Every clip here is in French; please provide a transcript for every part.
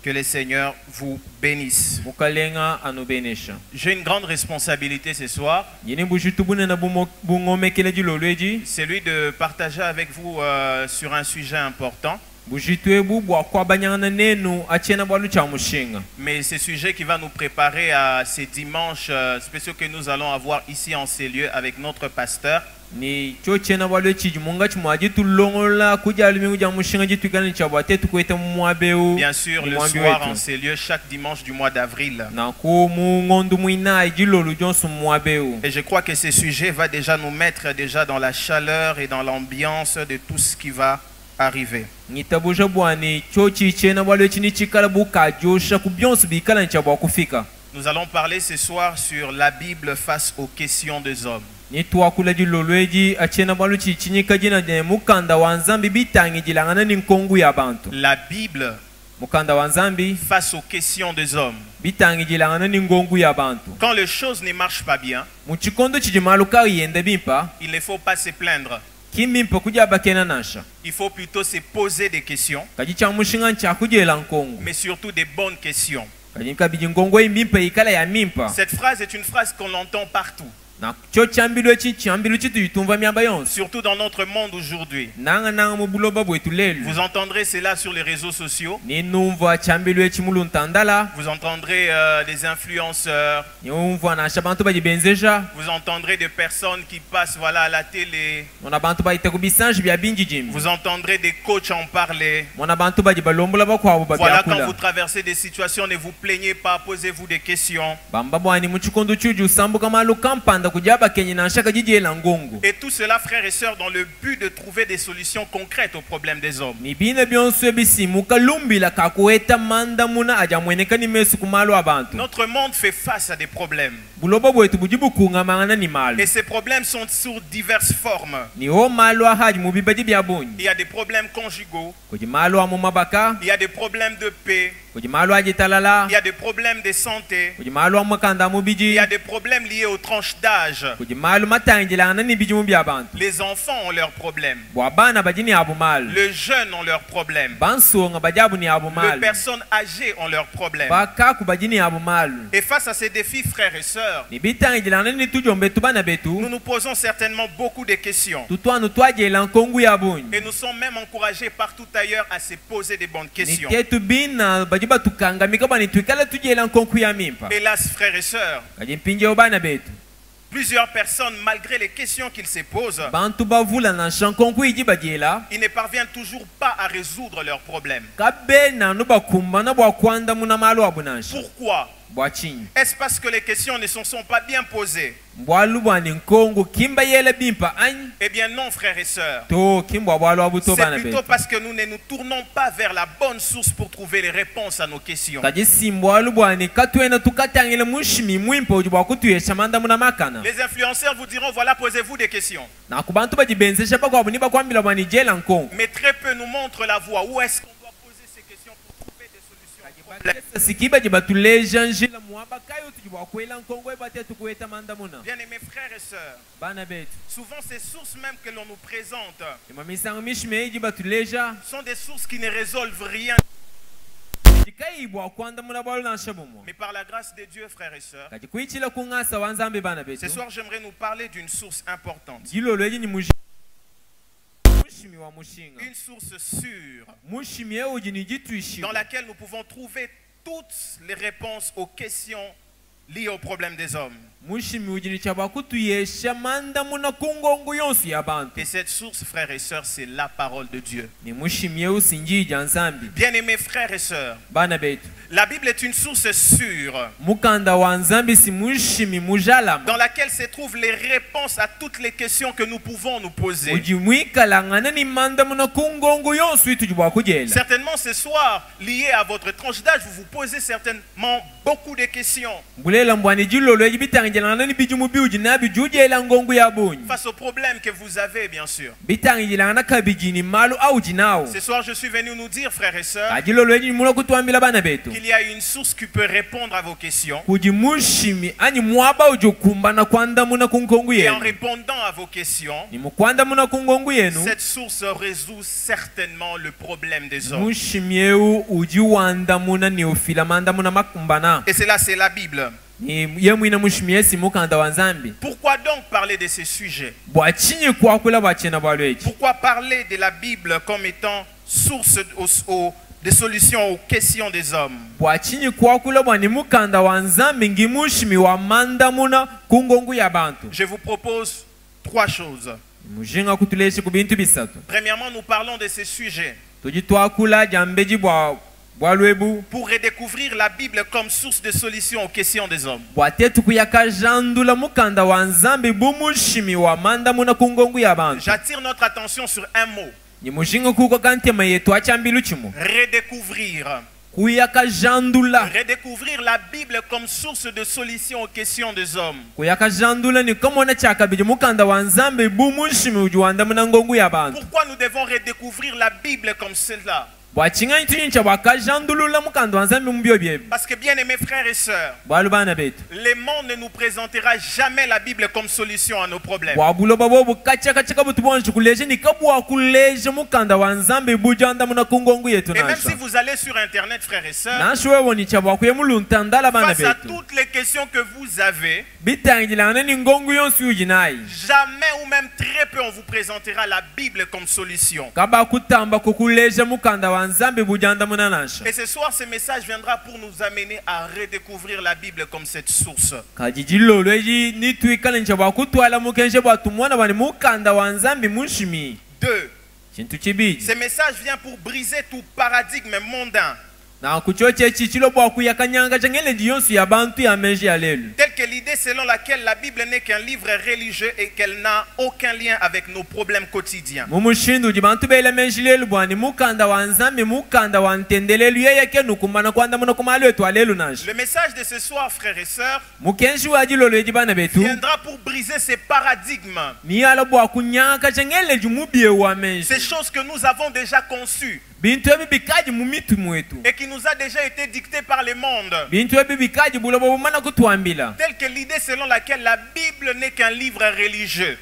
Que le Seigneur vous bénisse. J'ai une grande responsabilité ce soir. C'est lui de partager avec vous sur un sujet important. Mais ce sujet qui va nous préparer à ces dimanches spéciaux que nous allons avoir ici en ces lieux avec notre pasteur. Bien sûr, le soir en ces lieux chaque dimanche du mois d'avril. Et je crois que ce sujet va déjà nous mettre dans la chaleur et dans l'ambiance de tout ce qui va arriver. Nous allons parler ce soir sur la Bible face aux questions des hommes. La Bible face aux questions des hommes. Quand les choses ne marchent pas bien, il ne faut pas se plaindre. Il faut plutôt se poser des questions, mais surtout des bonnes questions. Cette phrase est une phrase qu'on entend partout. Surtout dans notre monde aujourd'hui. Vous entendrez cela sur les réseaux sociaux. Vous entendrez des influenceurs. Vous entendrez des personnes qui passent à la télé. Vous entendrez des coachs en parler. Voilà, quand vous traversez des situations, ne vous plaignez pas, posez-vous des questions. Et tout cela, frères et sœurs, dans le but de trouver des solutions concrètes aux problèmes des hommes. Notre monde fait face à des problèmes. Et ces problèmes sont sous diverses formes. Il y a des problèmes conjugaux. Il y a des problèmes de paix. Il y a des problèmes de santé. Il y a des problèmes liés aux tranches d'âge. Les enfants ont leurs problèmes. Les jeunes ont leurs problèmes. Les personnes âgées ont leurs problèmes. Et face à ces défis, frères et sœurs, nous nous posons certainement beaucoup de questions. Et nous sommes même encouragés partout ailleurs à se poser des bonnes questions. Hélas, frères et sœurs, plusieurs personnes, malgré les questions qu'ils se posent, ils ne parviennent toujours pas à résoudre leurs problèmes. Pourquoi? Est-ce parce que les questions ne se sont pas bien posées? Eh bien non, frères et sœurs. C'est plutôt parce que nous ne nous tournons pas vers la bonne source pour trouver les réponses à nos questions. Les influenceurs vous diront, voilà, posez-vous des questions. Mais très peu nous montrent la voie. Où est-ce qu'on doit poser ces questions pour trouver des solutions aux problèmes? Bien-aimés frères et sœurs, souvent ces sources même que l'on nous présente sont des sources qui ne résolvent rien. Mais par la grâce de Dieu, frères et sœurs, ce soir j'aimerais nous parler d'une source importante. Une source sûre dans laquelle nous pouvons trouver toutes les réponses aux questions liées aux problèmes des hommes. Et cette source, frères et sœurs, c'est la parole de Dieu. Bien-aimés frères et sœurs, la Bible est une source sûre dans laquelle se trouvent les réponses à toutes les questions que nous pouvons nous poser. Certainement ce soir, lié à votre tranche d'âge, vous vous posez certainement beaucoup de questions. Vous face aux problèmes que vous avez, bien sûr. Ce soir, je suis venu nous dire, frères et sœurs, qu'il y a une source qui peut répondre à vos questions. Et en répondant à vos questions, cette source résout certainement le problème des hommes. Et cela, c'est la Bible. Pourquoi donc parler de ces sujets? Pourquoi parler de la Bible comme étant source des solutions aux questions des hommes? Je vous propose trois choses. Premièrement, nous parlons de ces sujets pour redécouvrir la Bible comme source de solution aux questions des hommes. J'attire notre attention sur un mot. Redécouvrir. Redécouvrir la Bible comme source de solution aux questions des hommes. Pourquoi nous devons redécouvrir la Bible comme cela? Parce que, bien aimés frères et sœurs, le monde ne nous présentera jamais la Bible comme solution à nos problèmes. Et même si vous allez sur Internet, frères et sœurs, face à toutes les questions que vous avez, jamais ou même très peu on vous présentera la Bible comme solution. Et ce soir, ce message viendra pour nous amener à redécouvrir la Bible comme cette source. 2. Ce message vient pour briser tout paradigme mondain. Tel que l'idée selon laquelle la Bible n'est qu'un livre religieux et qu'elle n'a aucun lien avec nos problèmes quotidiens. Le message de ce soir, frères et sœurs, viendra pour briser ces paradigmes, ces choses que nous avons déjà conçues et qui nous a déjà été dictée par le monde. Tel que l'idée selon laquelle la Bible n'est qu'un livre religieux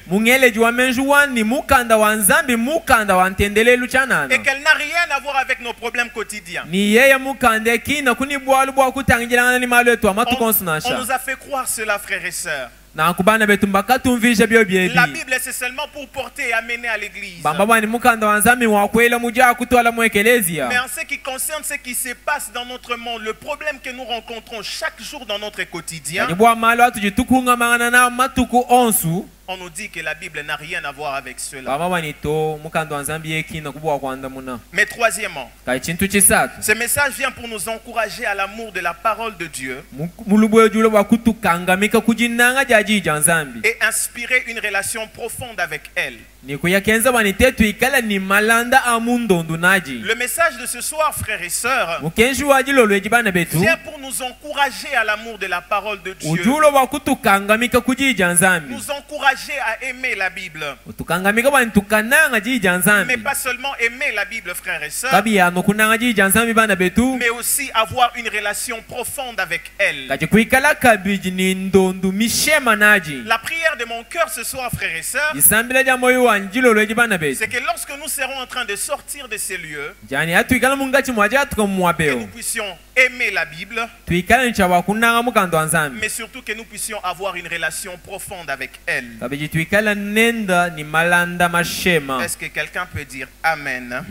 et qu'elle n'a rien à voir avec nos problèmes quotidiens. On nous a fait croire cela, frères et sœurs. La Bible, c'est seulement pour porter et amener à l'église. Mais en ce qui concerne ce qui se passe dans notre monde, le problème que nous rencontrons chaque jour dans notre quotidien, on nous dit que la Bible n'a rien à voir avec cela. Mais troisièmement, ce message vient pour nous encourager à l'amour de la parole de Dieu et inspirer une relation profonde avec elle. Le message de ce soir, frères et sœurs, vient pour nous encourager à l'amour de la parole de Dieu, nous encourager à aimer la Bible, mais pas seulement aimer la Bible, frères et sœurs, mais aussi avoir une relation profonde avec elle. La prière de mon cœur ce soir, frères et sœurs, c'est que lorsque nous serons en train de sortir de ces lieux, que nous puissions aimer la Bible, mais surtout que nous puissions avoir une relation profonde avec elle. Est-ce que quelqu'un peut dire Amen?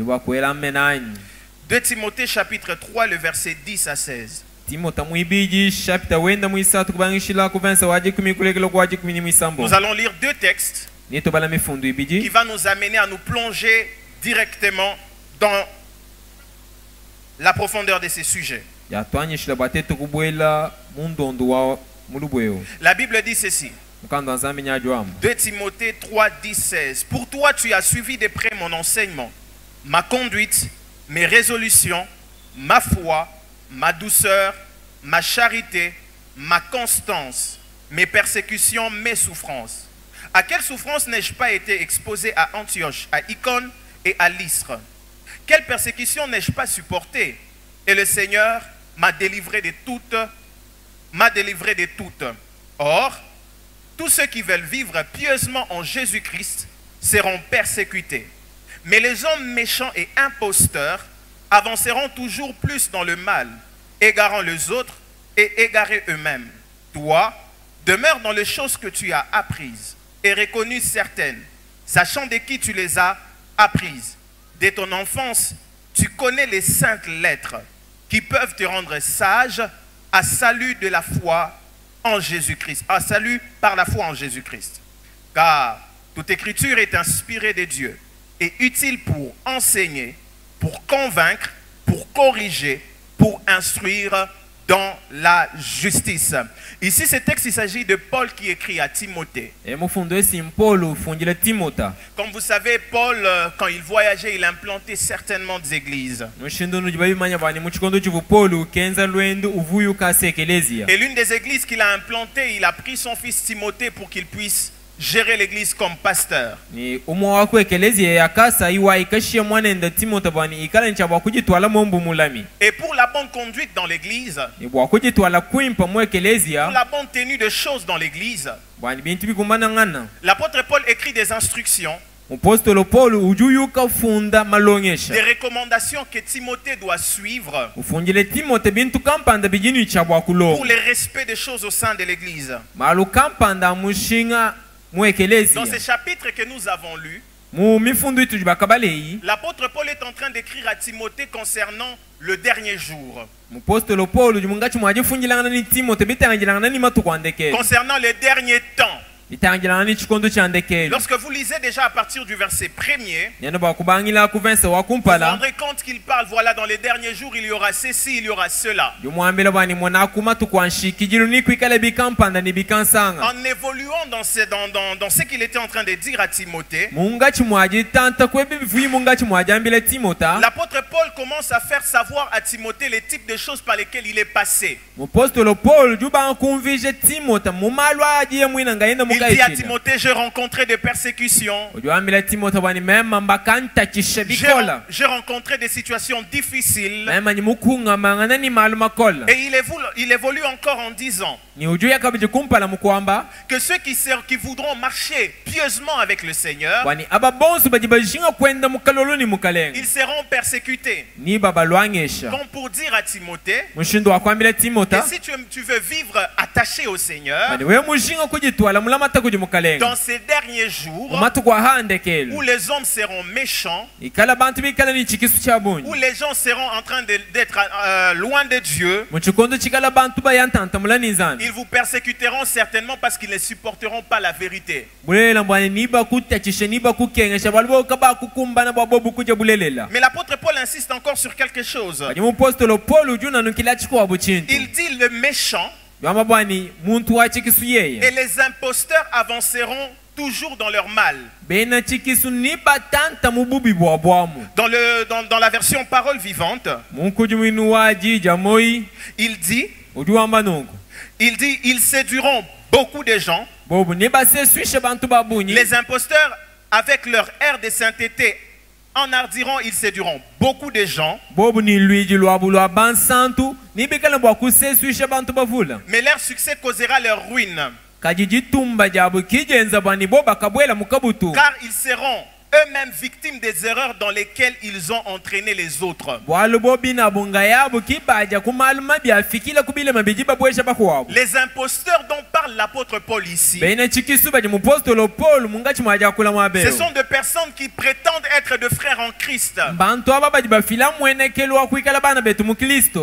2 Timothée chapitre 3, le verset 10 à 16. Nous allons lire deux textes qui vont nous amener à nous plonger directement dans la profondeur de ces sujets. La Bible dit ceci. 2 Timothée 3, 10, 16. Pour toi, tu as suivi de près mon enseignement, ma conduite, mes résolutions, ma foi, ma douceur, ma charité, ma constance, mes persécutions, mes souffrances. À quelle souffrance n'ai-je pas été exposé à Antioche, à Icône et à Lystre? Quelle persécution n'ai-je pas supporté? Et le Seigneur m'a délivré de toutes. Or, tous ceux qui veulent vivre pieusement en Jésus-Christ seront persécutés. Mais les hommes méchants et imposteurs avanceront toujours plus dans le mal, égarant les autres et égarés eux-mêmes. Toi, demeure dans les choses que tu as apprises et reconnues certaines, sachant de qui tu les as apprises. Dès ton enfance, tu connais les saintes lettres qui peuvent te rendre sage à salut de la foi en Jésus-Christ, à salut par la foi en Jésus-Christ. Car toute écriture est inspirée de Dieu et utile pour enseigner, pour convaincre, pour corriger, pour instruire dans la justice. Ici, ce texte, il s'agit de Paul qui écrit à Timothée. Comme vous savez, Paul, quand il voyageait, il implantait certainement des églises. Et l'une des églises qu'il a implantées, il a pris son fils Timothée pour qu'il puisse gérer l'église comme pasteur. Et pour la bonne conduite dans l'église, pour la bonne tenue de choses dans l'église, l'apôtre Paul écrit des instructions, des recommandations que Timothée doit suivre pour le respect des choses au sein de l'église. Dans ce chapitre que nous avons lu, l'apôtre Paul est en train d'écrire à Timothée concernant le dernier jour. Concernant les derniers temps. Lorsque vous lisez déjà à partir du verset 1er, vous vous rendrez compte qu'il parle, voilà, dans les derniers jours, il y aura ceci, il y aura cela. En évoluant dans ce qu'il était en train de dire à Timothée, l'apôtre Paul commence à faire savoir à Timothée les types de choses par lesquelles il est passé. Il dit à Timothée, j'ai rencontré des persécutions. J'ai rencontré des situations difficiles. Et il évolue encore en disant que ceux qui voudront marcher pieusement avec le Seigneur, ils seront persécutés. Comme pour dire à Timothée que si tu veux vivre attaché au Seigneur, dans ces derniers jours où les hommes seront méchants, où les gens seront en train d'être loin de Dieu, ils vous persécuteront certainement parce qu'ils ne supporteront pas la vérité. Mais l'apôtre Paul insiste encore sur quelque chose. Il dit le méchant et les imposteurs avanceront toujours dans leur mal. Dans la version parole vivante, il dit, ils séduiront beaucoup de gens. Les imposteurs, avec leur air de sainteté, enhardiront, ils séduiront beaucoup de gens. Mais leur succès causera leur ruine. Car ils seront eux-mêmes victimes des erreurs dans lesquelles ils ont entraîné les autres. Les imposteurs dont parle l'apôtre Paul ici, ce sont des personnes qui prétendent être de frères en Christ,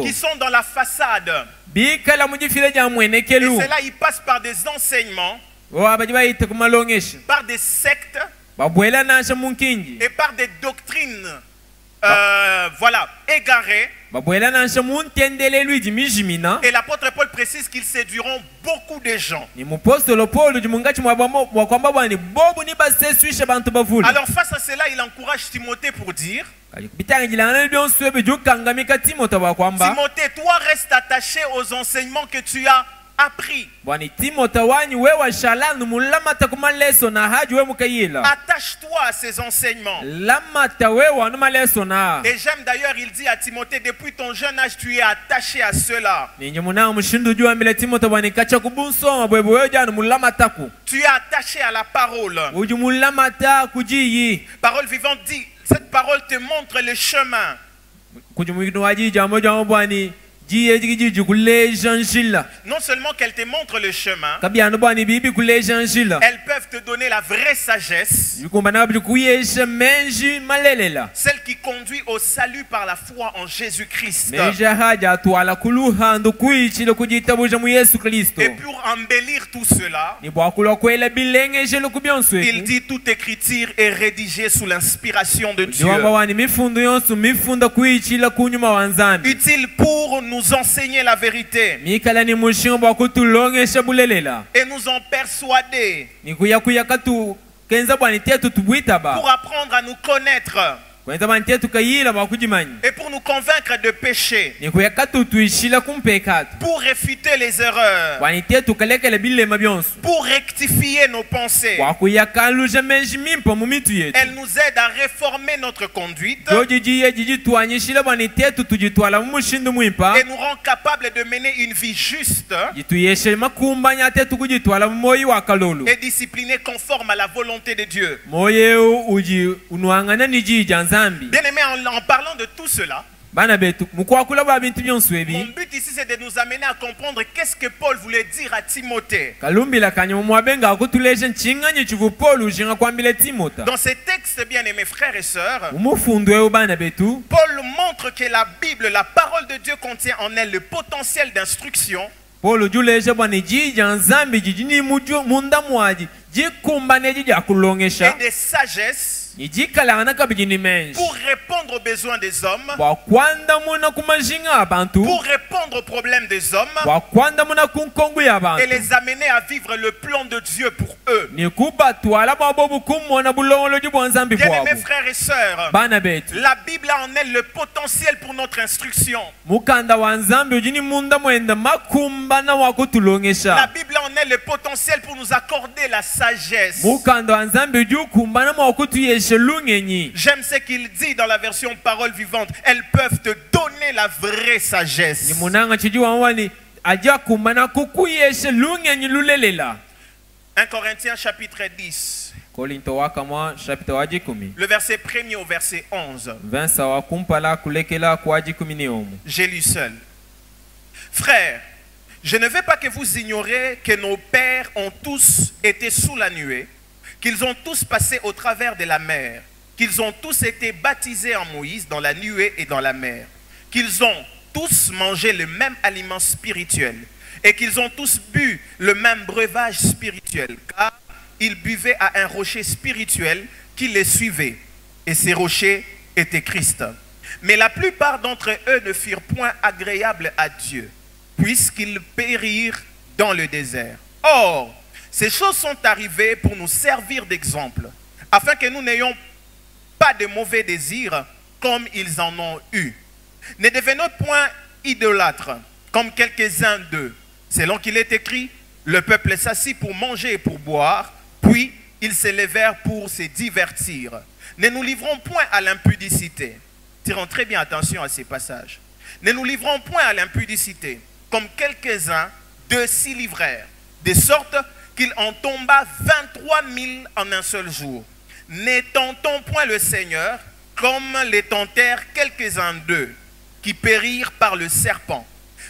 qui sont dans la façade. Et cela, il passe par des enseignements, par des sectes et par des doctrines voilà, égarées. Et l'apôtre Paul précise qu'ils séduiront beaucoup de gens. Alors face à cela, il encourage Timothée pour dire: Timothée, toi reste attaché aux enseignements que tu as appris. Attache-toi à ces enseignements. Et j'aime d'ailleurs, il dit à Timothée, depuis ton jeune âge, tu es attaché à cela. Tu es attaché à la parole. Parole vivante dit, cette parole te montre le chemin. Non seulement qu'elle te montre le chemin, elles peuvent te donner la vraie sagesse, celle qui conduit au salut par la foi en Jésus-Christ. Et pour embellir tout cela, il dit toute écriture est rédigée sous l'inspiration de Dieu, utile pour nous enseigner la vérité et nous en persuader, pour apprendre à nous connaître et pour nous convaincre de péché, pour réfuter les erreurs, pour rectifier nos pensées. Elle nous aide à réformer notre conduite et nous rend capables de mener une vie juste et disciplinée conforme à la volonté de Dieu. Bien aimé, en parlant de tout cela, mon but ici c'est de nous amener à comprendre qu'est-ce que Paul voulait dire à Timothée. Dans ces textes, bien aimés frères et sœurs, Paul montre que la Bible, la parole de Dieu, contient en elle le potentiel d'instruction et de sagesse pour répondre aux besoins des hommes, pour répondre aux problèmes des hommes et les amener à vivre le plan de Dieu pour eux. Bien aimés frères et sœurs, la Bible a en elle le potentiel pour notre instruction. La Bible a en elle le potentiel pour nous accorder la sagesse. J'aime ce qu'il dit dans la version parole vivante. Elles peuvent te donner la vraie sagesse. 1 Corinthiens chapitre 10. Le verset 1er au verset 11. J'ai lu seul. Frères, je ne veux pas que vous ignoriez que nos pères ont tous été sous la nuée, qu'ils ont tous passé au travers de la mer, qu'ils ont tous été baptisés en Moïse dans la nuée et dans la mer, qu'ils ont tous mangé le même aliment spirituel et qu'ils ont tous bu le même breuvage spirituel, car ils buvaient à un rocher spirituel qui les suivait, et ces rochers étaient Christ. Mais la plupart d'entre eux ne furent point agréables à Dieu, puisqu'ils périrent dans le désert. Or, ces choses sont arrivées pour nous servir d'exemple, afin que nous n'ayons pas de mauvais désirs comme ils en ont eu. Ne devenons point idolâtres, comme quelques-uns d'eux. Selon qu'il est écrit, le peuple s'assit pour manger et pour boire, puis ils se levèrent pour se divertir. Ne nous livrons point à l'impudicité. Tirons très bien attention à ces passages. Ne nous livrons point à l'impudicité, comme quelques-uns d'eux s'y livrèrent, de sorte qu'il en tomba 23 000 en un seul jour. Ne tentons point le Seigneur, comme les tentèrent quelques-uns d'eux, qui périrent par le serpent.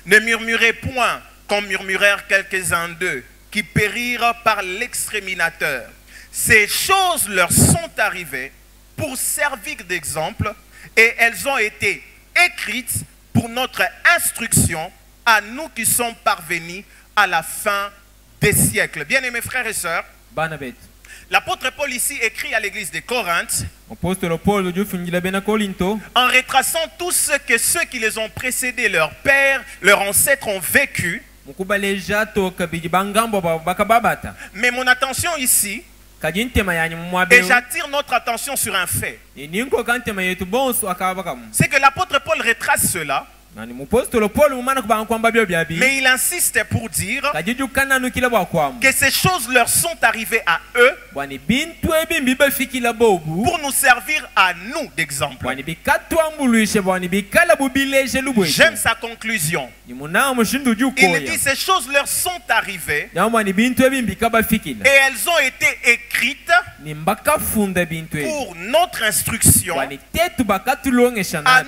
Ne murmurez point, comme murmurèrent quelques-uns d'eux, qui périrent par l'exterminateur. Ces choses leur sont arrivées pour servir d'exemple, et elles ont été écrites pour notre instruction, à nous qui sommes parvenus à la fin des siècles. Bien-aimés frères et sœurs, l'apôtre Paul ici écrit à l'église de Corinthe en retraçant tout ce que ceux qui les ont précédés, leurs pères, leurs ancêtres ont vécu. Mais mon attention ici, et j'attire notre attention sur un fait, c'est que l'apôtre Paul retrace cela Mais il insiste pour dire que ces choses leur sont arrivées à eux pour nous servir à nous d'exemple. J'aime sa conclusion. Il dit ces choses leur sont arrivées et elles ont été écrites pour notre instruction à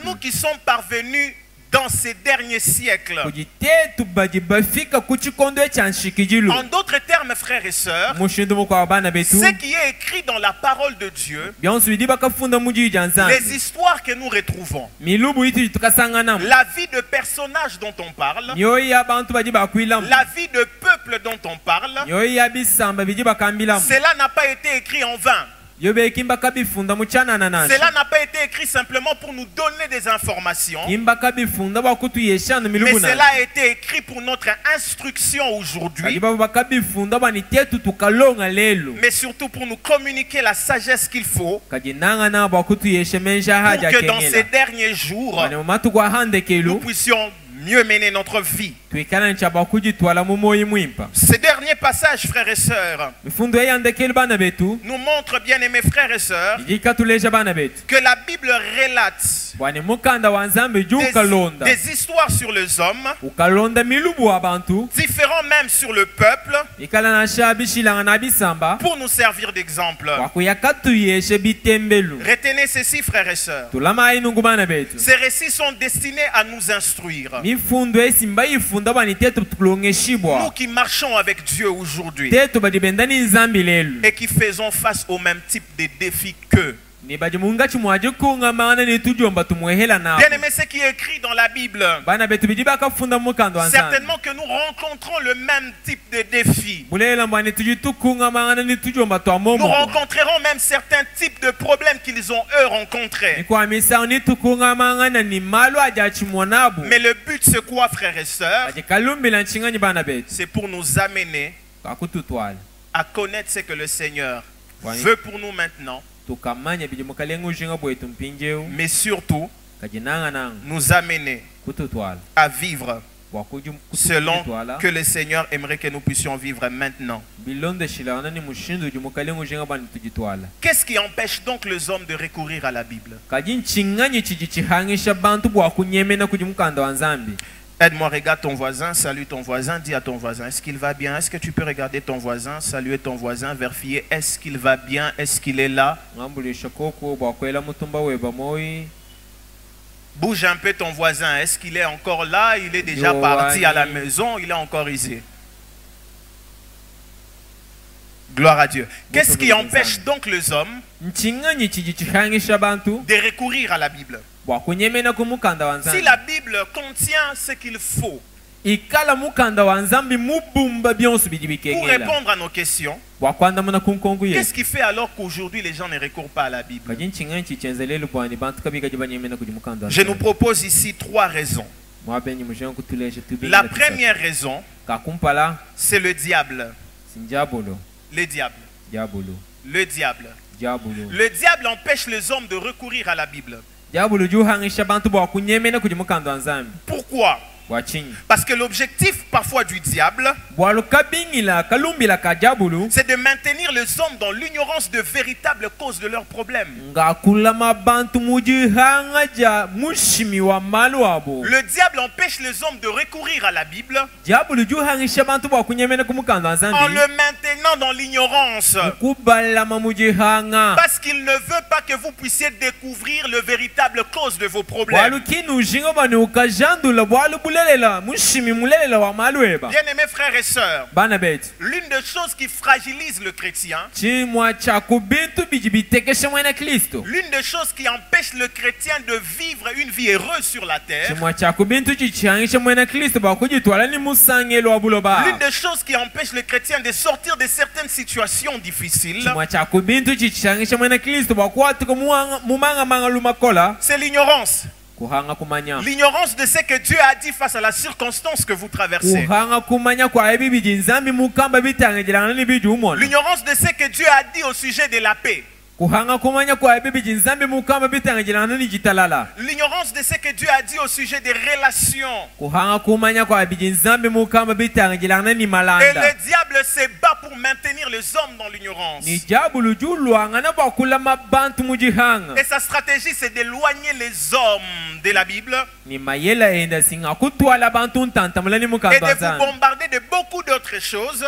nous qui sommes parvenus dans ces derniers siècles. En d'autres termes, frères et sœurs, ce qui est écrit dans la parole de Dieu, les histoires que nous retrouvons, la vie de personnages dont on parle, la vie de peuple dont on parle, cela n'a pas été écrit en vain. Cela n'a pas été écrit simplement pour nous donner des informations, mais cela a été écrit pour notre instruction aujourd'hui, mais surtout pour nous communiquer la sagesse qu'il faut pour que dans ces derniers jours, nous puissions mieux mener notre vie. Ces derniers passages, frères et sœurs, nous montrent, bien aimés frères et sœurs, que la Bible relate des histoires sur les hommes, différents même sur le peuple, pour nous servir d'exemple. Retenez ceci, frères et sœurs. Ces récits sont destinés à nous instruire. Nous qui marchons avec Dieu aujourd'hui et qui faisons face au même type de défis qu'eux. Bien aimé, ce qui est écrit dans la Bible, certainement que nous rencontrons le même type de défi. Nous rencontrerons même certains types de problèmes qu'ils ont eux rencontrés. Mais le but c'est quoi, frères et sœurs? C'est pour nous amener à connaître ce que le Seigneur veut pour nous maintenant, mais surtout nous amener à vivre selon que le Seigneur aimerait que nous puissions vivre maintenant. Qu'est-ce qui empêche donc les hommes de recourir à la Bible? Aide-moi, regarde ton voisin, salue ton voisin, dis à ton voisin, est-ce qu'il va bien? Est-ce que tu peux regarder ton voisin, saluer ton voisin, vérifier, est-ce qu'il va bien? Est-ce qu'il est là? Bouge un peu ton voisin, est-ce qu'il est encore là? Il est déjà parti à la maison, il est encore ici. Gloire à Dieu. Qu'est-ce qui empêche donc les hommes de recourir à la Bible? Si la Bible contient ce qu'il faut pour répondre à nos questions, qu'est-ce qui fait alors qu'aujourd'hui les gens ne recourent pas à la Bible? Je nous propose ici 3 raisons. La première raison, c'est le diable. Le diable. Le diable. Le diable empêche les hommes de recourir à la Bible. Pourquoi? Parce que l'objectif parfois du diable, c'est de maintenir les hommes dans l'ignorance de véritables causes de leurs problèmes. Le diable empêche les hommes de recourir à la Bible en le maintenant dans l'ignorance. Parce qu'il ne veut pas que vous puissiez découvrir le véritable cause de vos problèmes. Bien-aimés frères et sœurs, l'une des choses qui fragilise le chrétien, l'une des choses qui empêche le chrétien de vivre une vie heureuse sur la terre, l'une des choses qui empêche le chrétien de sortir de certaines situations difficiles, c'est l'ignorance. L'ignorance de ce que Dieu a dit face à la circonstance que vous traversez. L'ignorance de ce que Dieu a dit au sujet de la paix. L'ignorance de ce que Dieu a dit au sujet des relations. Et le diable se bat pour maintenir les hommes dans l'ignorance. Et sa stratégie, c'est d'éloigner les hommes de la Bible et de vous bombarder de beaucoup d'autres choses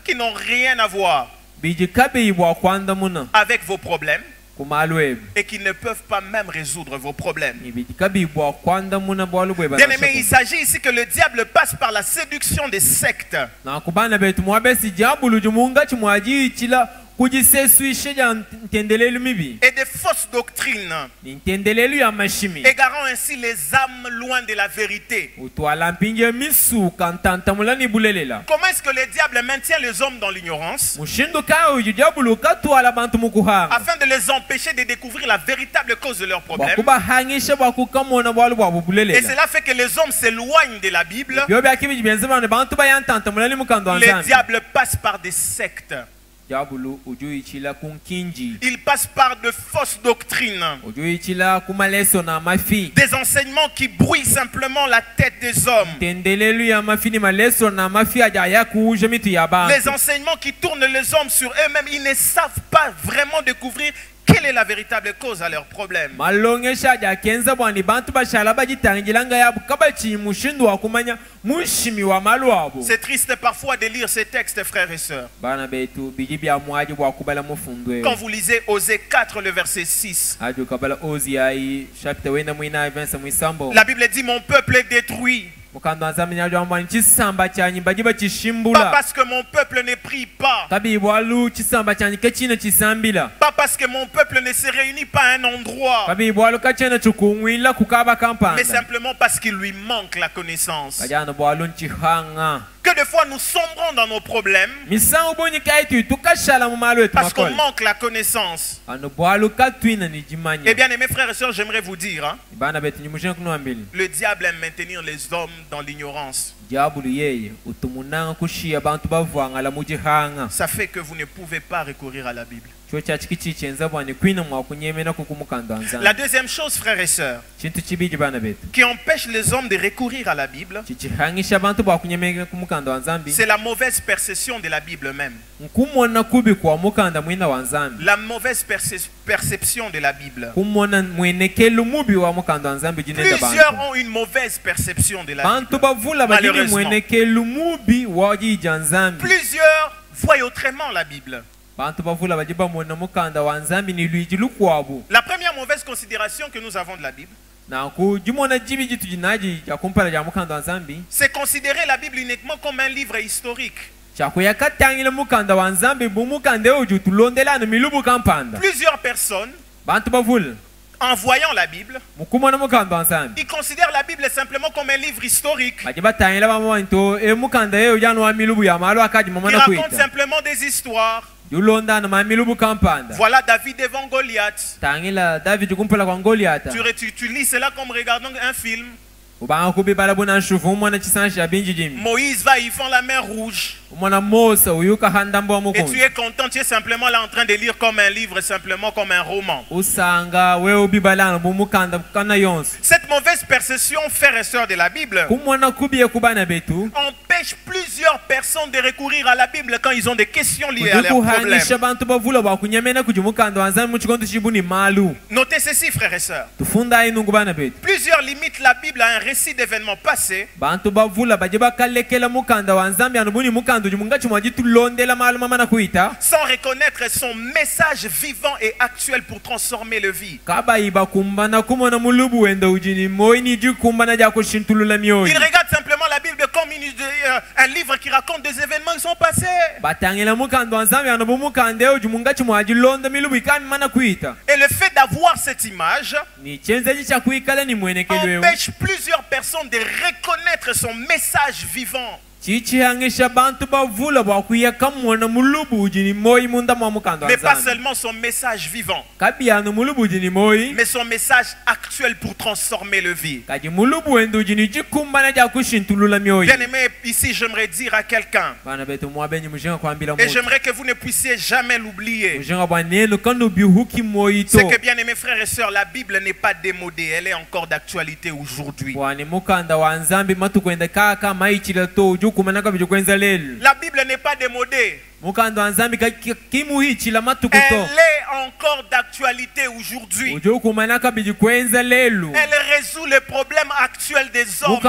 qui n'ont rien à voir avec vos problèmes et qui ne peuvent pas même résoudre vos problèmes. Bien aimé, il s'agit ici que le diable passe par la séduction des sectes et des fausses doctrines, égarant ainsi les âmes loin de la vérité. Comment est-ce que le diable maintient les hommes dans l'ignorance afin de les empêcher de découvrir la véritable cause de leurs problèmes? Et cela fait que les hommes s'éloignent de la Bible. Le diable passe par des sectes. Il passe par de fausses doctrines, des enseignements qui brouillent simplement la tête des hommes, les enseignements qui tournent les hommes sur eux-mêmes. Ils ne savent pas vraiment découvrir quelle est la véritable cause à leurs problèmes. C'est triste parfois de lire ces textes, frères et sœurs. Quand vous lisez Osée 4, le verset 6, la Bible dit: mon peuple est détruit. Pas parce que mon peuple ne prie pas. Pas parce que mon peuple ne se réunit pas à un endroit. Mais simplement parce qu'il lui manque la connaissance. Que des fois nous sombrons dans nos problèmes parce qu'on manque la connaissance. Et bien aimés frères et sœurs, j'aimerais vous dire, le diable aime maintenir les hommes dans l'ignorance. Ça fait que vous ne pouvez pas recourir à la Bible. La deuxième chose, frères et sœurs, qui empêche les hommes de recourir à la Bible, c'est la mauvaise perception de la Bible même. La mauvaise perception de la Bible. Plusieurs ont une mauvaise perception de la Bible. Malheureusement. Plusieurs voient autrement la Bible. La première mauvaise considération que nous avons de la Bible, c'est considérer la Bible uniquement comme un livre historique. Plusieurs personnes, en voyant la Bible, ils considèrent la Bible simplement comme un livre historique. Ils racontent simplement des histoires. Voilà David devant Goliath. Tu lis cela comme regardant un film. Moïse va, ils font la mer rouge. Et tu es content, tu es simplement là en train de lire comme un livre, simplement comme un roman. Cette mauvaise perception, frères et sœurs de la Bible, empêche plusieurs personnes de recourir à la Bible quand ils ont des questions liées à leurs problèmes. Notez ceci, frères et sœurs. Plusieurs limitent la Bible à un récit d'événements passés sans reconnaître son message vivant et actuel pour transformer le vie. Ils regardent simplement la Bible comme un livre qui raconte des événements qui sont passés. Et le fait d'avoir cette image empêche plusieurs personnes de reconnaître son message vivant. Mais pas seulement son message vivant, mais son message actuel pour transformer le vie. Bien aimé, ici j'aimerais dire à quelqu'un, et j'aimerais que vous ne puissiez jamais l'oublier, c'est que, bien aimés frères et sœurs, la Bible n'est pas démodée, elle est encore d'actualité aujourd'hui. La Bible n'est pas démodée. Elle est encore d'actualité aujourd'hui. Elle résout les problèmes actuels des hommes.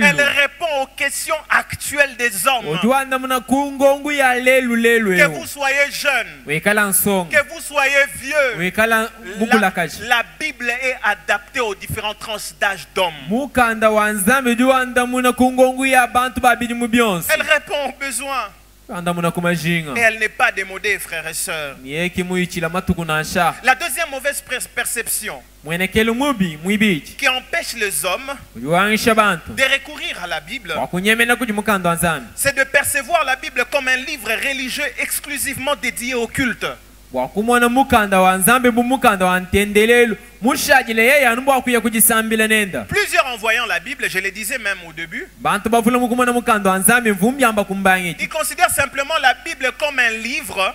Elle répond aux questions actuelles des hommes. Que vous soyez jeune, que vous soyez vieux, la Bible est adaptée aux différentes tranches d'âge d'hommes. Elle répond aux besoins. Et elle n'est pas démodée, frères et sœurs. La deuxième mauvaise perception qui empêche les hommes de recourir à la Bible, c'est de percevoir la Bible comme un livre religieux exclusivement dédié au culte. Plusieurs en voyant la Bible, je le disais même au début, ils considèrent simplement la Bible comme un livre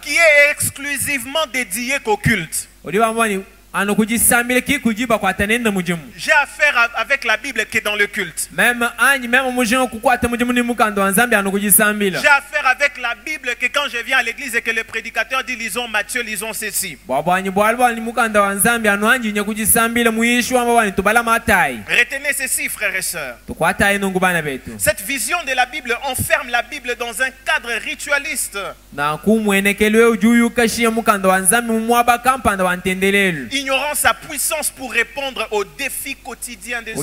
qui est exclusivement dédié qu'au culte. J'ai affaire avec la Bible qui est dans le culte. J'ai affaire avec la Bible que quand je viens à l'église et que le prédicateur dit lisons Matthieu, lisons ceci. Retenez ceci, frères et sœurs. Cette vision de la Bible enferme la Bible dans un cadre ritualiste, ignorant sa puissance pour répondre aux défis quotidiens des hommes.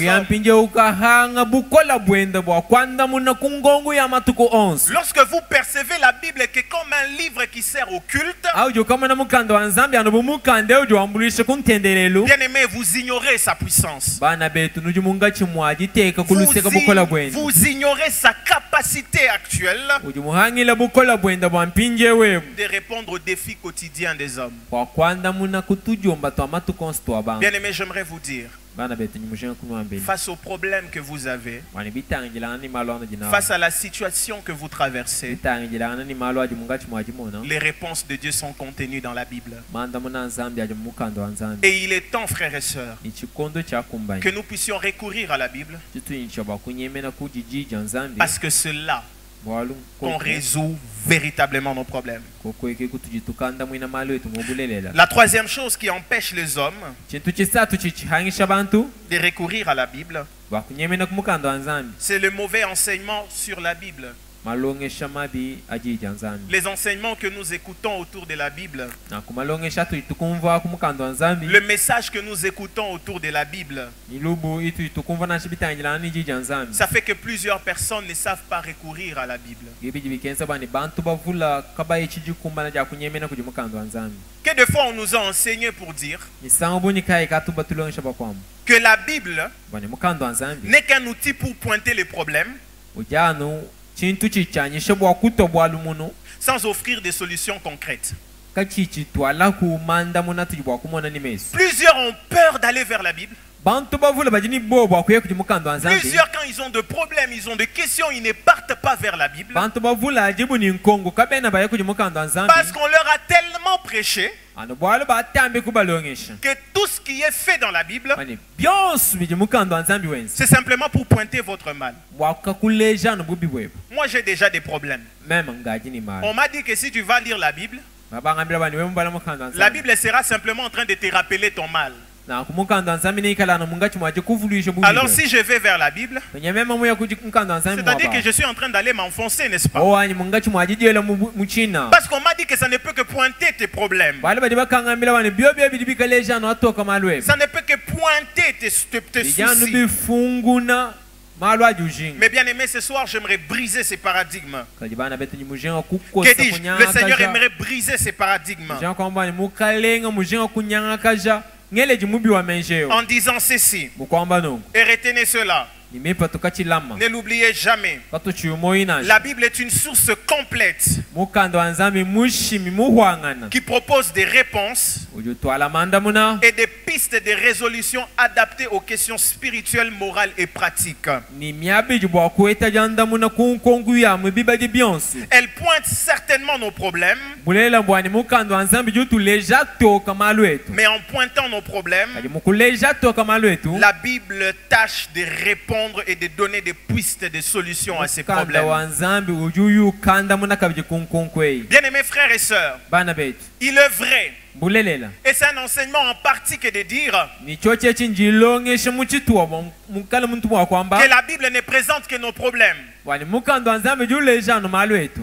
Lorsque vous percevez la Bible que comme un livre qui sert au culte, bien aimé, vous ignorez sa puissance. Vous ignorez sa capacité actuelle de répondre aux défis quotidiens des hommes. Bien aimé, j'aimerais vous dire, face aux problèmes que vous avez, face à la situation que vous traversez, les réponses de Dieu sont contenues dans la Bible. Et il est temps, frères et sœurs, que nous puissions recourir à la Bible, parce que c'est là qu'on résout véritablement nos problèmes. La troisième chose qui empêche les hommes de recourir à la Bible, c'est le mauvais enseignement sur la Bible. Les enseignements que nous écoutons autour de la Bible, le message que nous écoutons autour de la Bible, ça fait que plusieurs personnes ne savent pas recourir à la Bible. Que de fois on nous a enseigné pour dire que la Bible n'est qu'un outil pour pointer les problèmes sans offrir des solutions concrètes. Plusieurs ont peur d'aller vers la Bible. Plusieurs, quand ils ont de problèmes, ils ont des questions, ils ne partent pas vers la Bible. Parce qu'on leur a tellement prêché que tout ce qui est fait dans la Bible, c'est simplement pour pointer votre mal. Moi, j'ai déjà des problèmes. On m'a dit que si tu vas lire la Bible sera simplement en train de te rappeler ton mal. Alors si je vais vers la Bible, c'est-à-dire que je suis en train d'aller m'enfoncer, n'est-ce pas? Parce qu'on m'a dit que ça ne peut que pointer tes problèmes. Ça ne peut que pointer tes soucis. Mais bien aimé, ce soir j'aimerais briser ces paradigmes. Que dis-je? Le Seigneur aimerait briser ces paradigmes. en disant ceci. Et retenez cela. Ne l'oubliez jamais. La Bible est une source complète qui propose des réponses et des pistes de résolution adaptées aux questions spirituelles, morales et pratiques. Elle pointe certainement nos problèmes, mais en pointant nos problèmes, la Bible tâche de répondre et de donner des pistes de solutions à ces problèmes. Bien-aimés frères et sœurs, il est vrai, et c'est un enseignement en partie que de dire que la Bible ne présente que nos problèmes.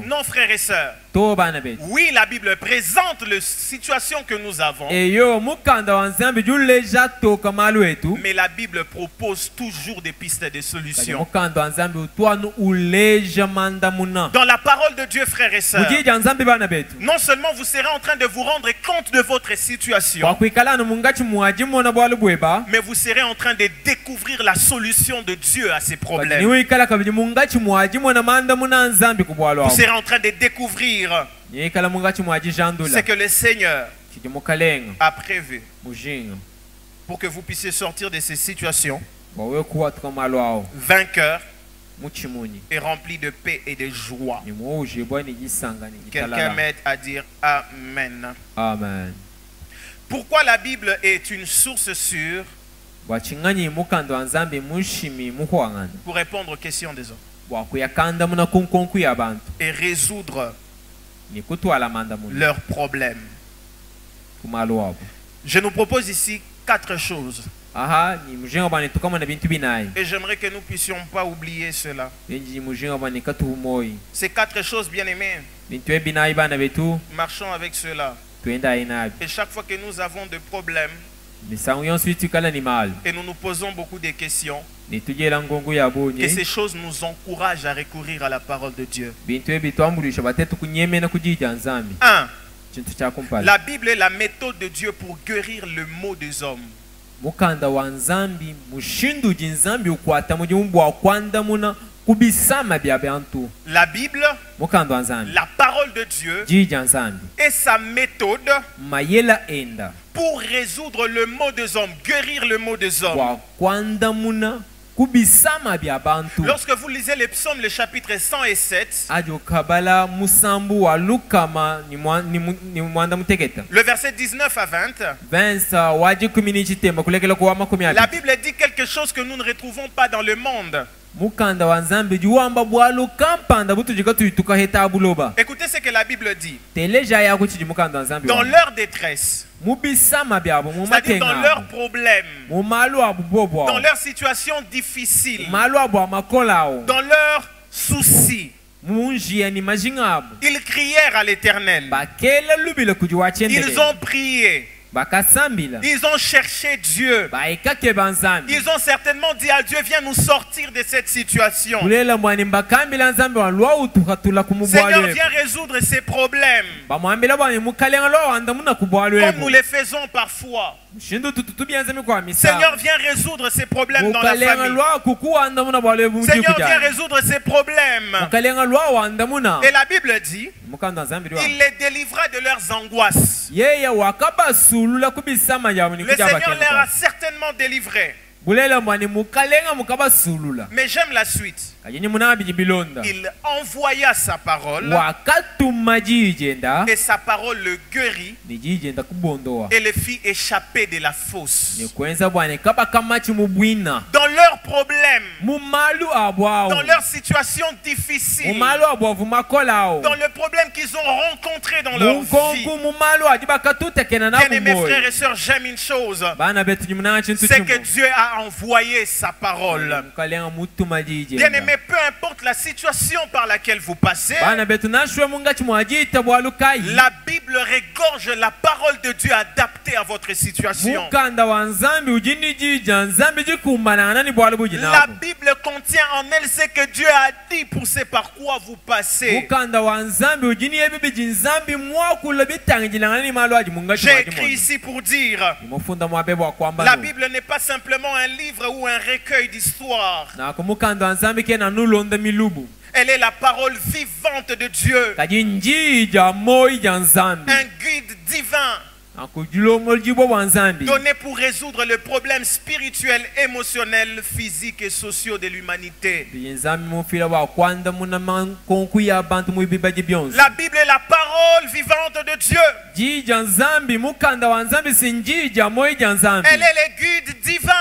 Non, frères et sœurs. Oui, la Bible présente les situations que nous avons, mais la Bible propose toujours des pistes de solutions. Dans la parole de Dieu, frères et sœurs, non seulement vous serez en train de vous rendre compte de votre situation, mais vous serez en train de découvrir la solution de Dieu à ces problèmes. Vous serez en train de découvrir ce que le Seigneur a prévu pour que vous puissiez sortir de ces situations vainqueurs et remplis de paix et de joie. Quelqu'un m'aide à dire Amen. Amen. Pourquoi la Bible est une source sûre pour répondre aux questions des hommes et résoudre leurs problèmes. Je nous propose ici 4 choses. Et j'aimerais que nous ne puissions pas oublier cela. Ces 4 choses, bien aimés, marchons avec cela. Et chaque fois que nous avons des problèmes et nous nous posons beaucoup de questions, que ces choses nous encouragent à recourir à la parole de Dieu. 1. La Bible est la méthode de Dieu pour guérir le mot des hommes. La Bible, la parole de Dieu, est sa méthode pour résoudre le mot des hommes, guérir le mot des hommes. Lorsque vous lisez les psaumes, le chapitre 107, le verset 19 à 20, la Bible dit quelque chose que nous ne retrouvons pas dans le monde. Écoutez ce que la Bible dit. Dans leur détresse, c'est-à-dire dans leurs problèmes, dans leurs situations difficiles, dans leurs soucis, ils crièrent à l'Éternel. Ils ont prié. Ils ont cherché Dieu. Ils ont certainement dit à Dieu, viens nous sortir de cette situation. Seigneur, viens résoudre ces problèmes. Comme nous les faisons parfois. Seigneur, viens résoudre ces problèmes dans la famille. Seigneur, viens résoudre ces problèmes. Et la Bible dit, il les délivra de leurs angoisses. Le Seigneur les a certainement délivrés. Mais j'aime la suite. Il envoya sa parole et sa parole le guérit et le fit échapper de la fosse. Dans leurs problèmes, dans leurs situations difficiles, dans le problème qu'ils ont rencontré dans leur vie. Bien-aimés frères et sœurs, j'aime une chose, c'est que Dieu a envoyé sa parole. Bien-aimés bien-aimés, peu importe la situation par laquelle vous passez, la Bible regorge la parole de Dieu adaptée à votre situation. La Bible contient en elle ce que Dieu a dit pour ce par quoi vous passez. J'ai écrit ici pour dire, la Bible n'est pas simplement un livre ou un recueil d'histoires. Elle est la parole vivante de Dieu. Un guide divin. Donné pour résoudre le problème spirituel, émotionnel, physique et social de l'humanité. La Bible est la parole vivante de Dieu. Elle est le guide divin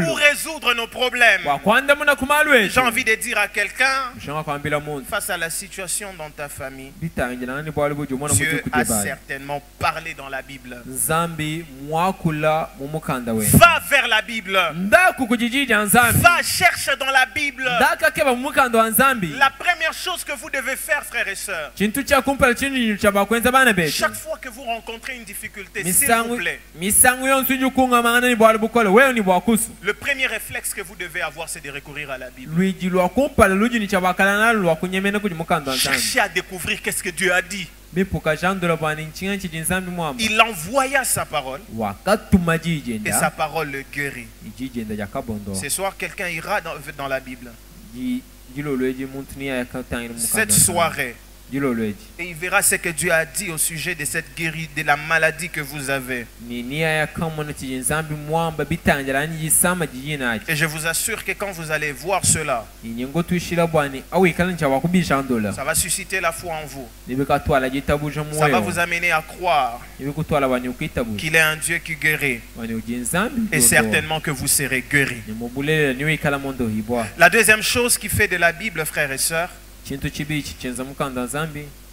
pour résoudre nos problèmes. J'ai envie de dire à quelqu'un, face à la situation dans ta famille, Dieu a certainement parlé dans la Bible. Va vers la Bible. Va chercher dans la Bible. La première chose que vous devez faire, frères et sœurs, chaque fois que vous rencontrez une difficulté, s'il vous plaît, le premier réflexe que vous devez avoir, c'est de recourir à la Bible. Cherchez à découvrir qu'est-ce que Dieu a dit. Il envoya sa parole et sa parole le guérit. Ce soir, quelqu'un ira dans la Bible. Cette soirée, et il verra ce que Dieu a dit au sujet de cette guérison, de la maladie que vous avez. Et je vous assure que quand vous allez voir cela, ça va susciter la foi en vous. Ça va vous amener à croire qu'il est un Dieu qui guérit. Et certainement que vous serez guéris. La deuxième chose qui fait de la Bible, frères et sœurs,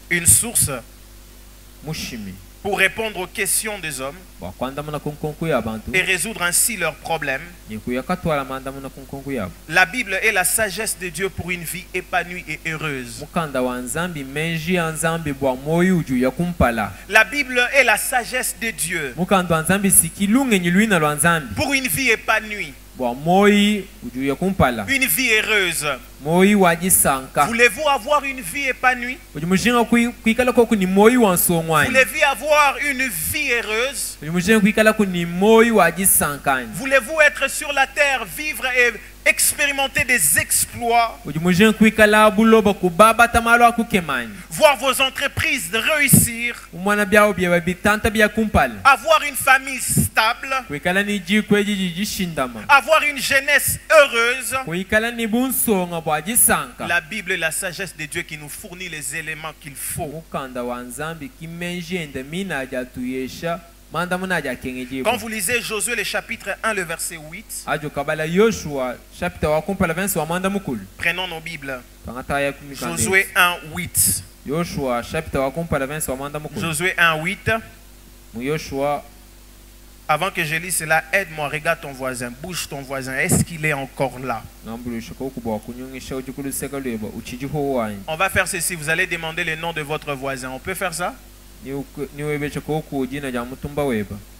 une source pour répondre aux questions des hommes et résoudre ainsi leurs problèmes. La Bible est la sagesse de Dieu pour une vie épanouie et heureuse. La Bible est la sagesse de Dieu pour une vie épanouie. Une vie heureuse. Voulez-vous avoir une vie épanouie? Voulez-vous avoir une vie heureuse? Voulez-vous être sur la terre, vivre et expérimenter des exploits? Voir vos entreprises réussir? Avoir une famille stable? Avoir une jeunesse heureuse? La Bible est la sagesse de Dieu qui nous fournit les éléments qu'il faut. Quand vous lisez Josué le chapitre 1 le verset 8, prenons nos Bibles. Josué 1 8. Josué 1 8. Avant que je lise cela, aide-moi, regarde ton voisin, bouge ton voisin, est-ce qu'il est encore là? On va faire ceci, vous allez demander le nom de votre voisin, on peut faire ça?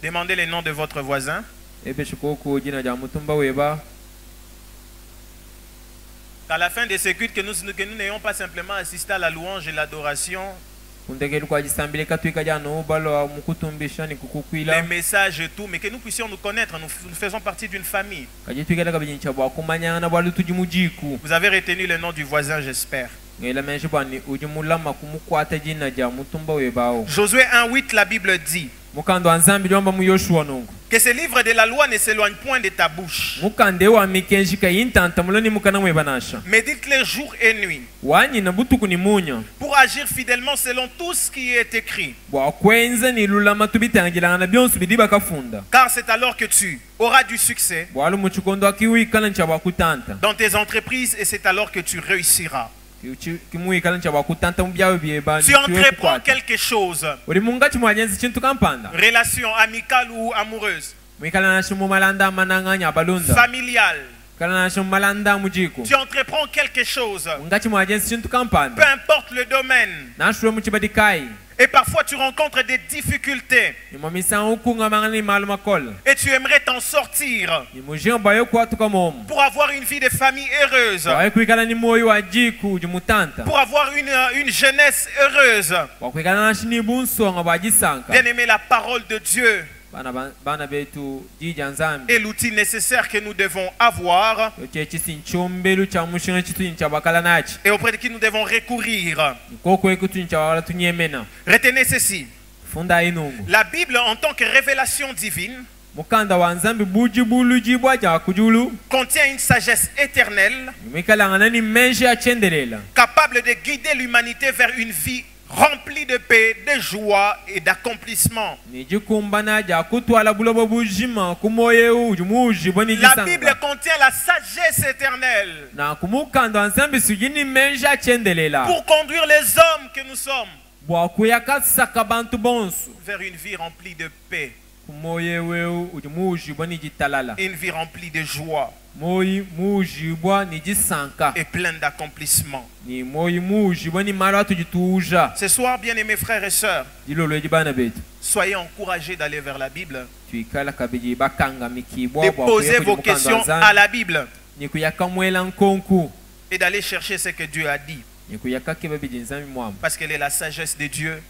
Demandez le nom de votre voisin. À la fin de ce culte, que nous n'ayons pas simplement assisté à la louange et l'adoration, les messages et tout, mais que nous puissions nous connaître, nous faisons partie d'une famille. Vous avez retenu le nom du voisin, j'espère. Josué 1:8, la Bible dit que ce livre de la loi ne s'éloigne point de ta bouche, mais dites-le jour et nuit, pour agir fidèlement selon tout ce qui est écrit. Car c'est alors que tu auras du succès dans tes entreprises et c'est alors que tu réussiras. Tu entreprends quelque chose, relation amicale ou amoureuse, familiale, Tu entreprends quelque chose. Peu importe le domaine. Et parfois tu rencontres des difficultés. Et tu aimerais t'en sortir pour avoir une vie de famille heureuse. Pour avoir une jeunesse heureuse. Bien aimé, la parole de Dieu est l'outil nécessaire que nous devons avoir et auprès de qui nous devons recourir. Retenez ceci. La Bible en tant que révélation divine contient une sagesse éternelle capable de guider l'humanité vers une vie rempli de paix, de joie et d'accomplissement. La Bible contient la sagesse éternelle pour conduire les hommes que nous sommes vers une vie remplie de paix, une vie remplie de joie et pleine d'accomplissement. Ce soir, bien-aimés frères et sœurs, soyez encouragés d'aller vers la Bible, de poser vos questions à la Bible et d'aller chercher ce que Dieu a dit, parce qu'elle est la sagesse de Dieu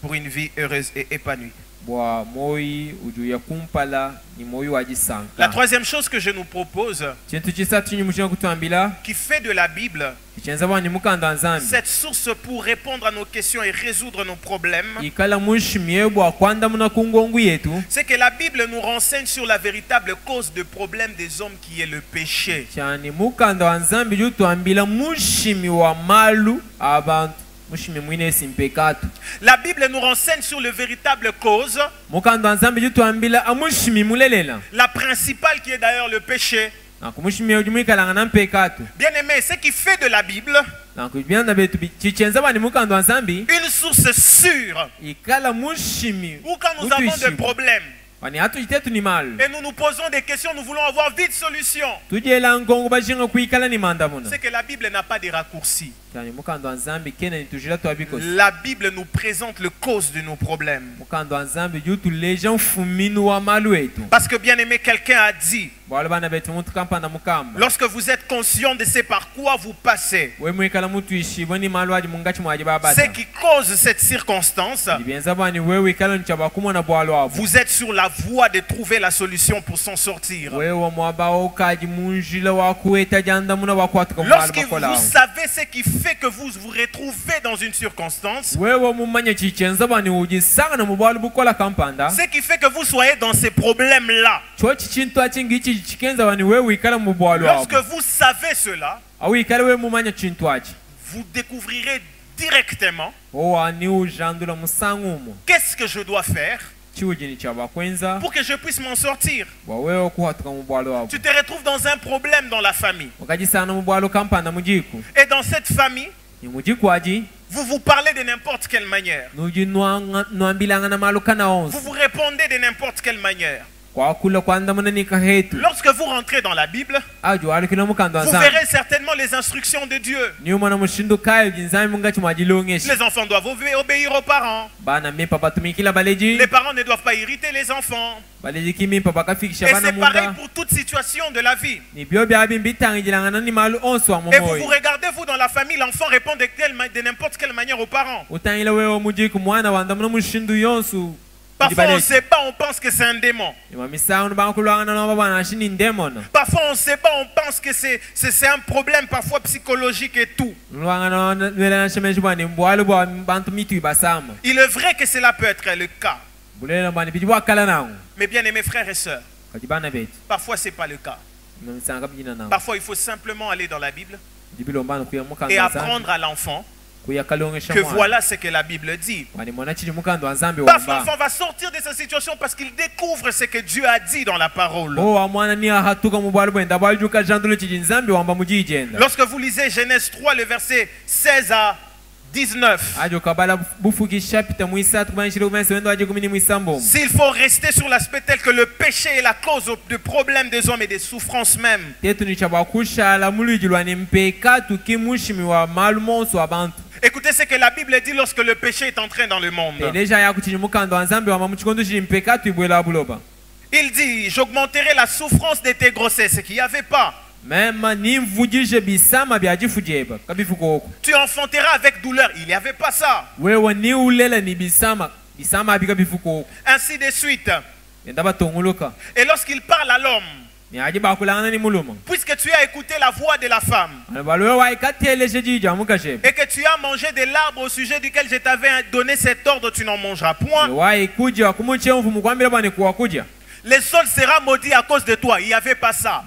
pour une vie heureuse et épanouie. La troisième chose que je nous propose, qui fait de la Bible cette source pour répondre à nos questions et résoudre nos problèmes, c'est que la Bible nous renseigne sur la véritable cause du problème des hommes qui est le péché. La Bible nous renseigne sur le véritable cause, la principale qui est d'ailleurs le péché. Bien aimé, ce qui fait de la Bible une source sûre où quand nous avons des problèmes et nous nous posons des questions, nous voulons avoir vite solution, c'est que la Bible n'a pas de raccourcis. La Bible nous présente le cause de nos problèmes. Parce que bien aimé, quelqu'un a dit, lorsque vous êtes conscient de ce par quoi vous passez, ce qui cause cette circonstance, vous êtes sur la voie de trouver la solution pour s'en sortir. Lorsque vous savez ce qui fait que vous vous retrouvez dans une circonstance, ce qui fait que vous soyez dans ces problèmes-là, lorsque vous savez cela, vous découvrirez directement qu'est-ce que je dois faire pour que je puisse m'en sortir. Tu te retrouves dans un problème dans la famille. Et dans cette famille, vous vous parlez de n'importe quelle manière. Vous vous répondez de n'importe quelle manière. Lorsque vous rentrez dans la Bible, vous verrez certainement les instructions de Dieu. Les enfants doivent obéir aux parents. Les parents ne doivent pas irriter les enfants. Et c'est pareil pour toute situation de la vie. Et vous vous regardez, vous dans la famille, l'enfant répond de n'importe quelle manière aux parents. Parfois on ne sait pas, on pense que c'est un démon. Parfois on ne sait pas, on pense que c'est un problème parfois psychologique et tout. Il est vrai que cela peut être le cas. Mais bien aimés frères et sœurs, parfois ce n'est pas le cas. Parfois il faut simplement aller dans la Bible et apprendre à l'enfant que voilà ce que la Bible dit. Parce l'enfant va sortir de sa situation parce qu'il découvre ce que Dieu a dit dans la parole. Lorsque vous lisez Genèse 3, le verset 16 à 19. S'il faut rester sur l'aspect tel que le péché est la cause de problèmes des hommes et des souffrances même. Écoutez ce que la Bible dit lorsque le péché est entré dans le monde. Il dit, j'augmenterai la souffrance de tes grossesses, qu'il n'y avait pas. Tu enfanteras avec douleur, il n'y avait pas ça. Ainsi de suite. Et lorsqu'il parle à l'homme, puisque tu as écouté la voix de la femme et que tu as mangé de l'arbre au sujet duquel je t'avais donné cet ordre, tu n'en mangeras point. Le sol sera maudit à cause de toi. Il n'y avait pas ça.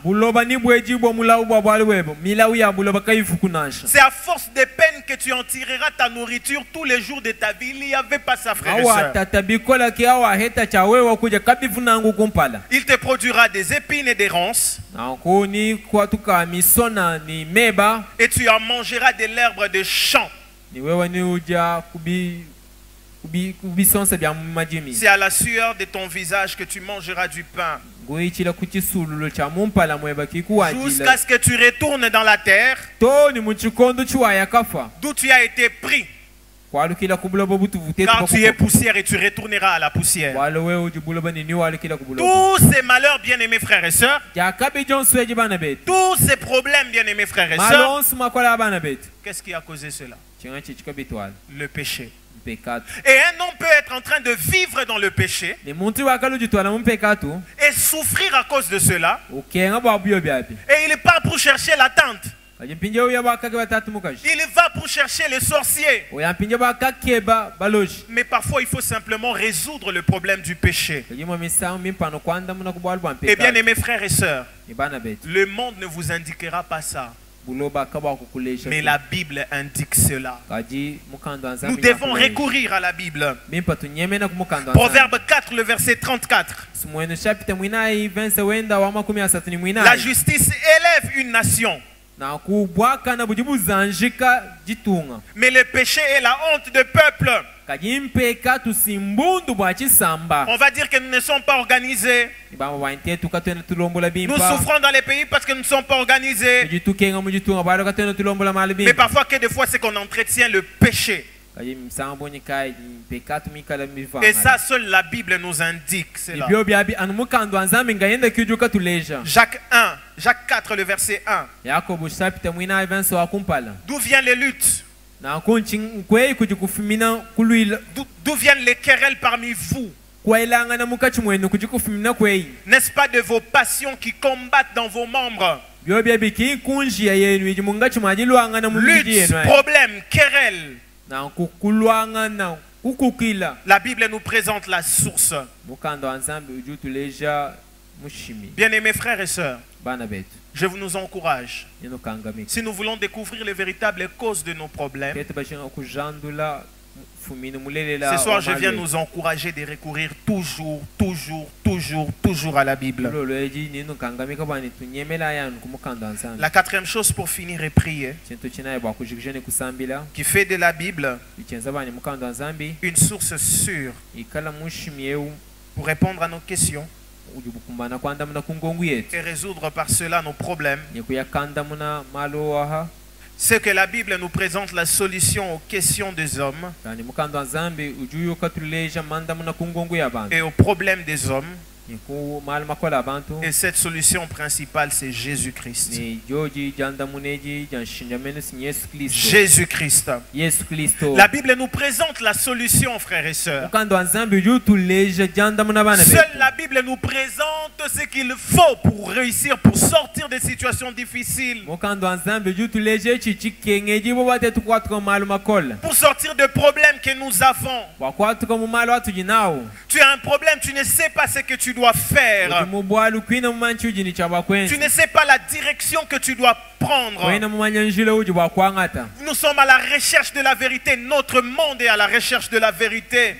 C'est à force de peine que tu en tireras ta nourriture tous les jours de ta vie. Il n'y avait pas ça, frère et sœur. Il te produira des épines et des ronces. Et tu en mangeras de l'herbe de champ. C'est à la sueur de ton visage que tu mangeras du pain. Jusqu'à ce que tu retournes dans la terre d'où tu as été pris. Car tu es poussière et tu retourneras à la poussière. Tous ces malheurs, bien-aimés frères et sœurs, tous ces problèmes, bien-aimés frères et sœurs, qu'est-ce qui a causé cela? Le péché. Et un homme peut être en train de vivre dans le péché et souffrir à cause de cela. Et il part pour chercher la tante. Il va pour chercher les sorciers. Mais parfois il faut simplement résoudre le problème du péché. Et bien aimés frères et sœurs, le monde ne vous indiquera pas ça. Mais la Bible indique cela. Nous devons recourir à la Bible. Proverbe 4, le verset 34. La justice élève une nation, mais le péché est la honte de peuple. On va dire que nous ne sommes pas organisés. Nous souffrons dans les pays parce que nous ne sommes pas organisés. Mais parfois, que des fois, c'est qu'on entretient le péché. Et ça, seule la Bible nous indique cela. Jacques 4, le verset 1. D'où viennent les luttes? D'où viennent les querelles parmi vous? N'est-ce pas de vos passions qui combattent dans vos membres? Luttes, problèmes, querelles. La Bible nous présente la source. Bien-aimés frères et sœurs, je nous encourage. Si nous voulons découvrir les véritables causes de nos problèmes, ce soir, je viens nous encourager de recourir toujours à la Bible. La quatrième chose pour finir et prier, qui fait de la Bible une source sûre pour répondre à nos questions et résoudre par cela nos problèmes. C'est que la Bible nous présente la solution aux questions des hommes et aux problèmes des hommes. Et cette solution principale, c'est Jésus-Christ. Jésus-Christ. La Bible nous présente la solution, frères et sœurs. Seule la Bible nous présente ce qu'il faut pour réussir, pour sortir des situations difficiles. Pour sortir de problèmes que nous avons. Tu as un problème, tu ne sais pas ce que tu dois faire. Tu ne sais pas la direction que tu dois prendre. Nous sommes à la recherche de la vérité. Notre monde est à la recherche de la vérité.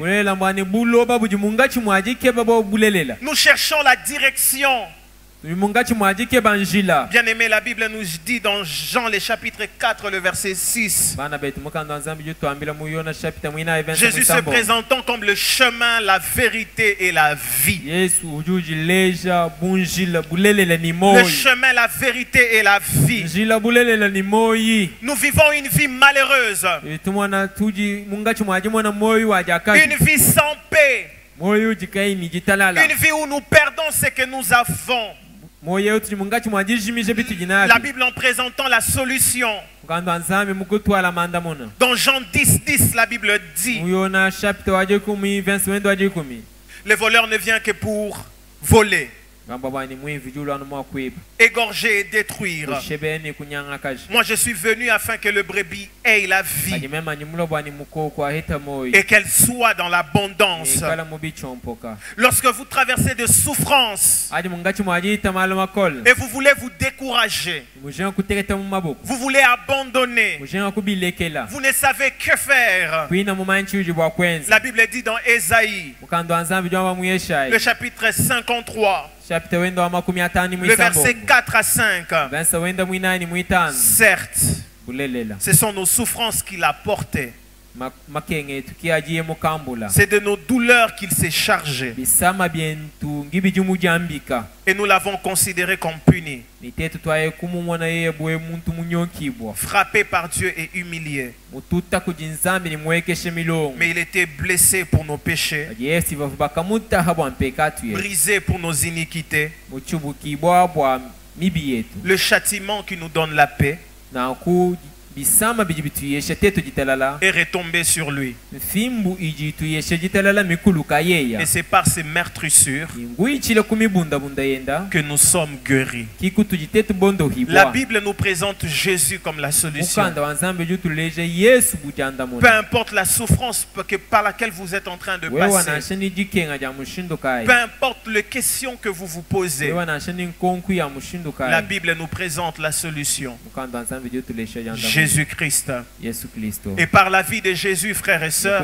Nous cherchons la direction. Bien aimé, la Bible nous dit dans Jean le chapitre 4 le verset 6. Jésus se présentant comme le chemin, la vérité et la vie. Le chemin, la vérité et la vie. Nous vivons une vie malheureuse. Une vie sans paix. Une vie où nous perdons ce que nous avons. La Bible en présentant la solution. Dans Jean 10, la Bible dit: le voleur ne vient que pour voler, égorger et détruire. Moi je suis venu afin que le brebis ait la vie et qu'elle soit dans l'abondance. Lorsque vous traversez de souffrances et vous voulez vous décourager, vous voulez abandonner, vous ne savez que faire, la Bible dit dans Ésaïe le chapitre 53 le verset 4 à 5. Certes, ce sont nos souffrances qu'il a portées. C'est de nos douleurs qu'il s'est chargé. Et nous l'avons considéré comme puni, frappé par Dieu et humilié. Mais il était blessé pour nos péchés, brisé pour nos iniquités. Le châtiment qui nous donne la paix est retombé sur lui. Et c'est par ces meurtrissures que nous sommes guéris. La Bible nous présente Jésus comme la solution. Peu importe la souffrance par laquelle vous êtes en train de passer, peu importe les questions que vous vous posez, la Bible nous présente la solution. Jésus-Christ. Et par la vie de Jésus, frères et sœurs,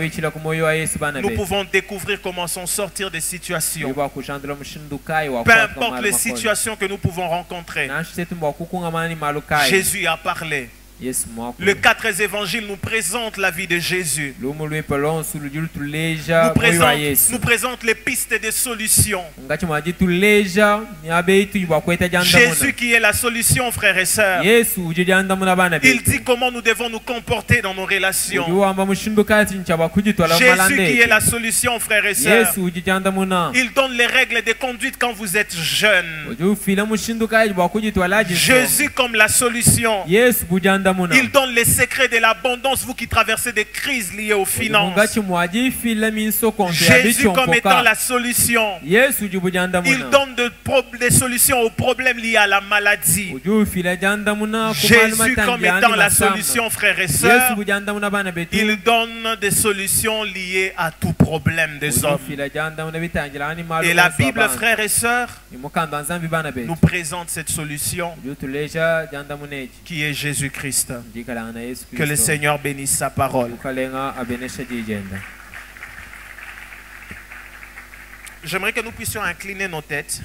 nous pouvons découvrir comment s'en sortir des situations. Peu importe les situations que nous pouvons rencontrer, Jésus a parlé. Les 4 évangiles nous présentent la vie de Jésus. Nous présentent les pistes de solutions. Jésus qui est la solution, frères et sœurs. Il dit comment nous devons nous comporter dans nos relations. Jésus qui est la solution, frères et sœurs. Il donne les règles de conduite quand vous êtes jeune. Jésus comme la solution. Il donne les secrets de l'abondance, vous qui traversez des crises liées aux finances. Jésus comme étant la solution. Il donne des solutions aux problèmes liés à la maladie. Jésus comme étant la solution, frères et sœurs. Il donne des solutions liées à tout problème des hommes. Et la Bible, frères et sœurs, nous présente cette solution qui est Jésus-Christ. Que le Seigneur bénisse sa parole. J'aimerais que nous puissions incliner nos têtes.